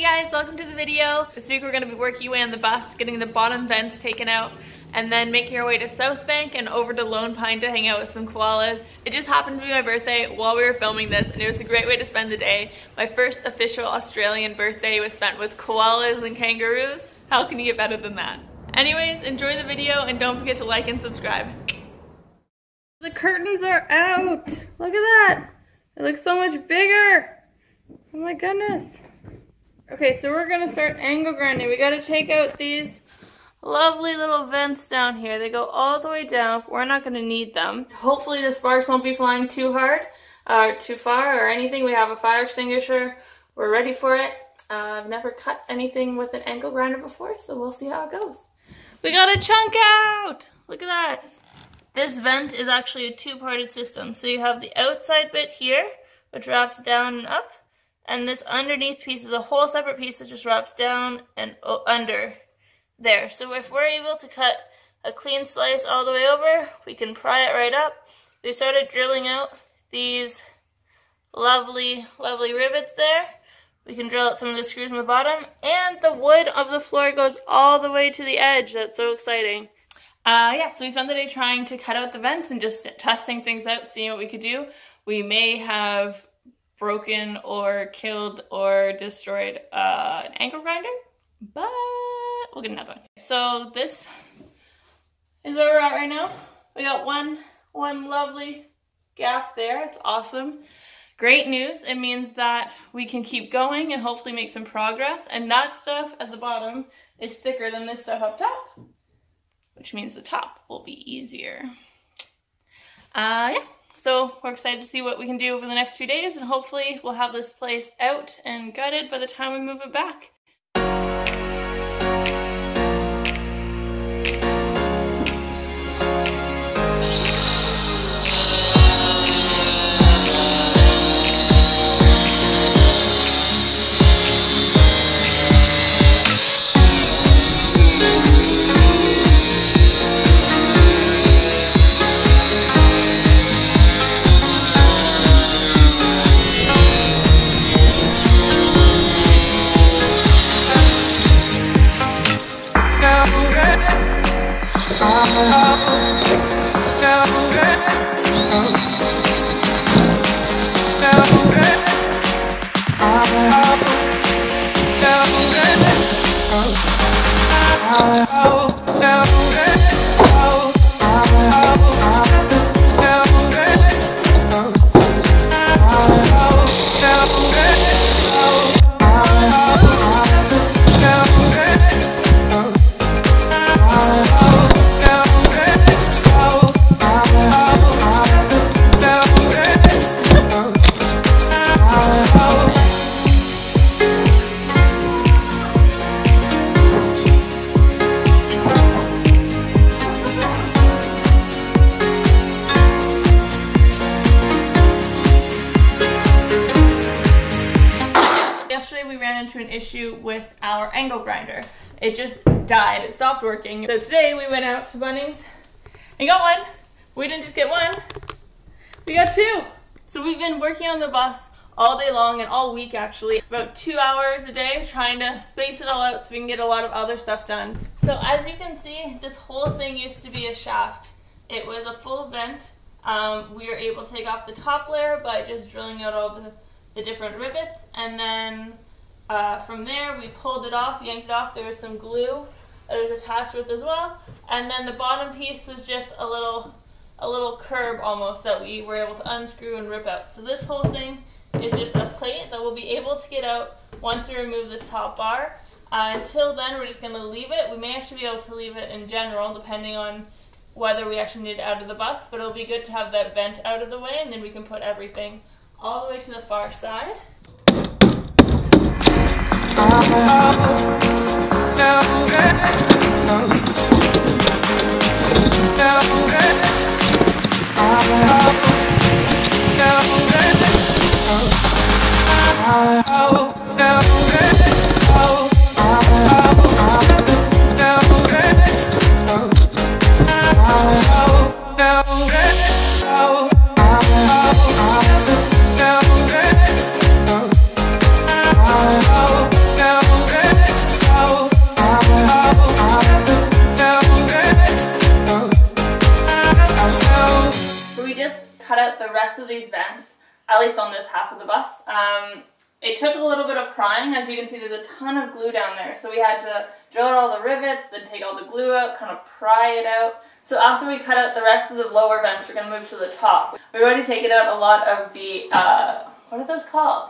guys, welcome to the video. This week we're going to be working away on the bus, getting the bottom vents taken out, and then making our way to South Bank and over to Lone Pine to hang out with some koalas. It just happened to be my birthday while we were filming this, and it was a great way to spend the day. My first official Australian birthday was spent with koalas and kangaroos. How can you get better than that? Anyways, enjoy the video and don't forget to like and subscribe. The curtains are out. Look at that. It looks so much bigger. Oh my goodness. Okay, so we're gonna start angle grinding. We gotta take out these lovely little vents down here. They go all the way down. We're not gonna need them. Hopefully the sparks won't be flying too hard, too far or anything. We have a fire extinguisher. We're ready for it. I've never cut anything with an angle grinder before, so we'll see how it goes. We got a chunk out! Look at that. This vent is actually a two-parted system. So you have the outside bit here, which wraps down and up, and this underneath piece is a whole separate piece that just wraps down and under there. So if we're able to cut a clean slice all the way over, we can pry it right up. We started drilling out these lovely, lovely rivets there. We can drill out some of the screws on the bottom, and the wood of the floor goes all the way to the edge. That's so exciting. Yeah, so we spent the day trying to cut out the vents and just testing things out, seeing what we could do. We may have broken or killed or destroyed an angle grinder, but we'll get another one. So this is where we're at right now. We got one lovely gap there. It's awesome. Great news. It means that we can keep going and hopefully make some progress. And that stuff at the bottom is thicker than this stuff up top, which means the top will be easier. Yeah. So we're excited to see what we can do over the next few days, and hopefully we'll have this place out and gutted by the time we move it back. An issue with our angle grinder. It just died. It stopped working. So today we went out to Bunnings and got one. We didn't just get one, we got two. So we've been working on the bus all day long and all week actually, about 2 hours a day, trying to space it all out so we can get a lot of other stuff done. So as you can see, this whole thing used to be a shaft. It was a full vent. We were able to take off the top layer by just drilling out all the different rivets, and then from there we pulled it off, yanked it off. There was some glue that was attached with as well, and then the bottom piece was just a little curb almost that we were able to unscrew and rip out. So this whole thing is just a plate that we'll be able to get out once we remove this top bar. Until then we're just going to leave it. We may actually be able to leave it in general depending on whether we actually need it out of the bus, but it'll be good to have that vent out of the way, and then we can put everything all the way to the far side. Now rest of these vents, at least on this half of the bus. It took a little bit of prying. As you can see, there's a ton of glue down there. So we had to drill out all the rivets, then take all the glue out, kind of pry it out. So after we cut out the rest of the lower vents, we're going to move to the top. We've already taken out a lot of the, what are those called?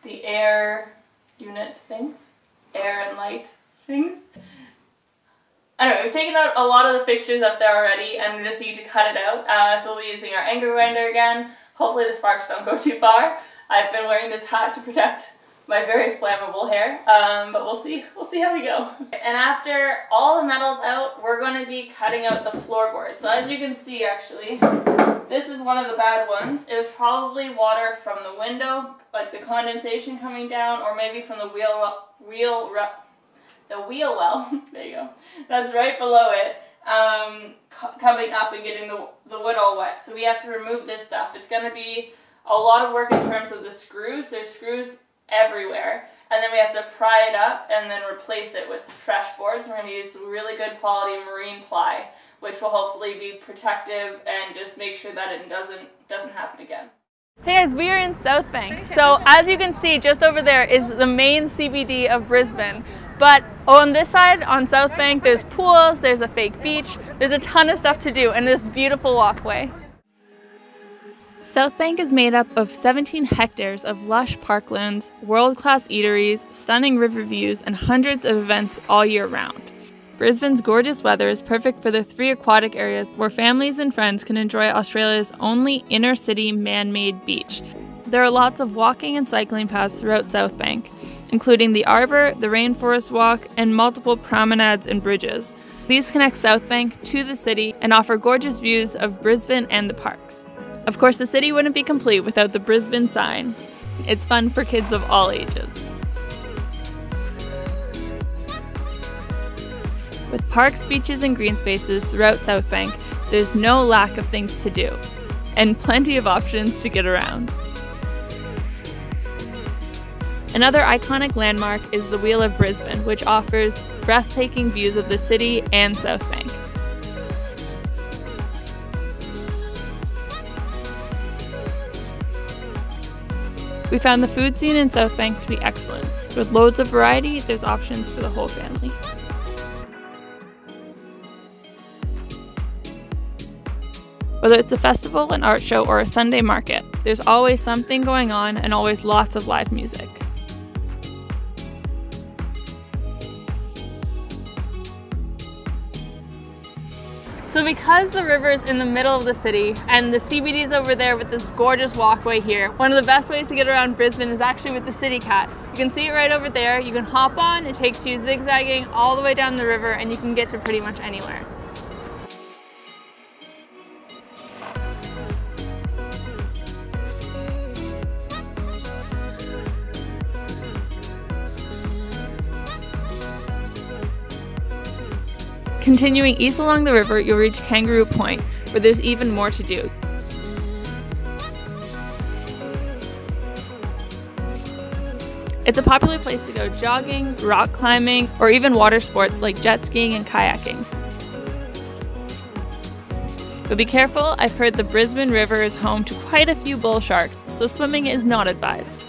The air unit things? Air and light things? Anyway, we've taken out a lot of the fixtures up there already, and we just need to cut it out. So we'll be using our angle grinder again. Hopefully the sparks don't go too far. I've been wearing this hat to protect my very flammable hair, but we'll see how we go. And after all the metal's out, we're going to be cutting out the floorboard. So as you can see, actually, this is one of the bad ones. It was probably water from the window, like the condensation coming down, or maybe from the wheel well, there you go, that's right below it, coming up and getting the wood all wet. So we have to remove this stuff. It's going to be a lot of work in terms of the screws. There's screws everywhere, and then we have to pry it up and then replace it with fresh boards. We're going to use some really good quality marine ply, which will hopefully be protective and just make sure that it doesn't happen again. Hey guys, we are in South Bank. So as you can see, just over there is the main CBD of Brisbane. But on this side, on South Bank, there's pools, there's a fake beach, there's a ton of stuff to do, and this beautiful walkway. South Bank is made up of 17 hectares of lush parklands, world-class eateries, stunning river views, and hundreds of events all year round. Brisbane's gorgeous weather is perfect for the 3 aquatic areas where families and friends can enjoy Australia's only inner-city man-made beach. There are lots of walking and cycling paths throughout South Bank, including the Arbour, the Rainforest Walk, and multiple promenades and bridges. These connect South Bank to the city and offer gorgeous views of Brisbane and the parks. Of course, the city wouldn't be complete without the Brisbane sign. It's fun for kids of all ages. With parks, beaches, and green spaces throughout South Bank, there's no lack of things to do, and plenty of options to get around. Another iconic landmark is the Wheel of Brisbane, which offers breathtaking views of the city and South Bank. We found the food scene in South Bank to be excellent. With loads of variety, there's options for the whole family. Whether it's a festival, an art show, or a Sunday market, there's always something going on and always lots of live music. So because the river is in the middle of the city and the CBD is over there with this gorgeous walkway here, one of the best ways to get around Brisbane is actually with the City Cat. You can see it right over there. You can hop on, it takes you zigzagging all the way down the river, and you can get to pretty much anywhere. Continuing east along the river, you'll reach Kangaroo Point, where there's even more to do. It's a popular place to go jogging, rock climbing, or even water sports like jet skiing and kayaking. But be careful, I've heard the Brisbane River is home to quite a few bull sharks, so swimming is not advised.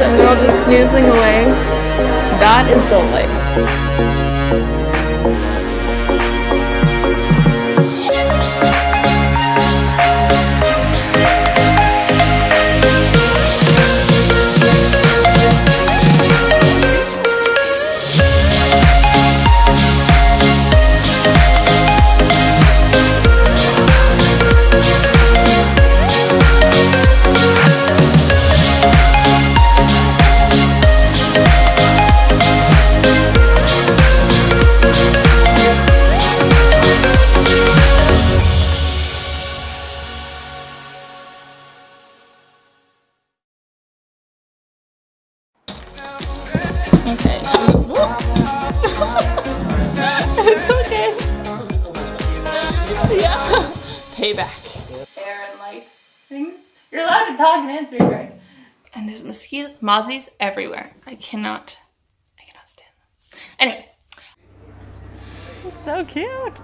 They're all just snoozing away. That is the life. Okay. It's okay. Yeah. Payback. Air and light things. You're allowed to talk and answer, right? And there's mosquitoes, mozzies everywhere. I cannot stand them. Anyway. It's so cute.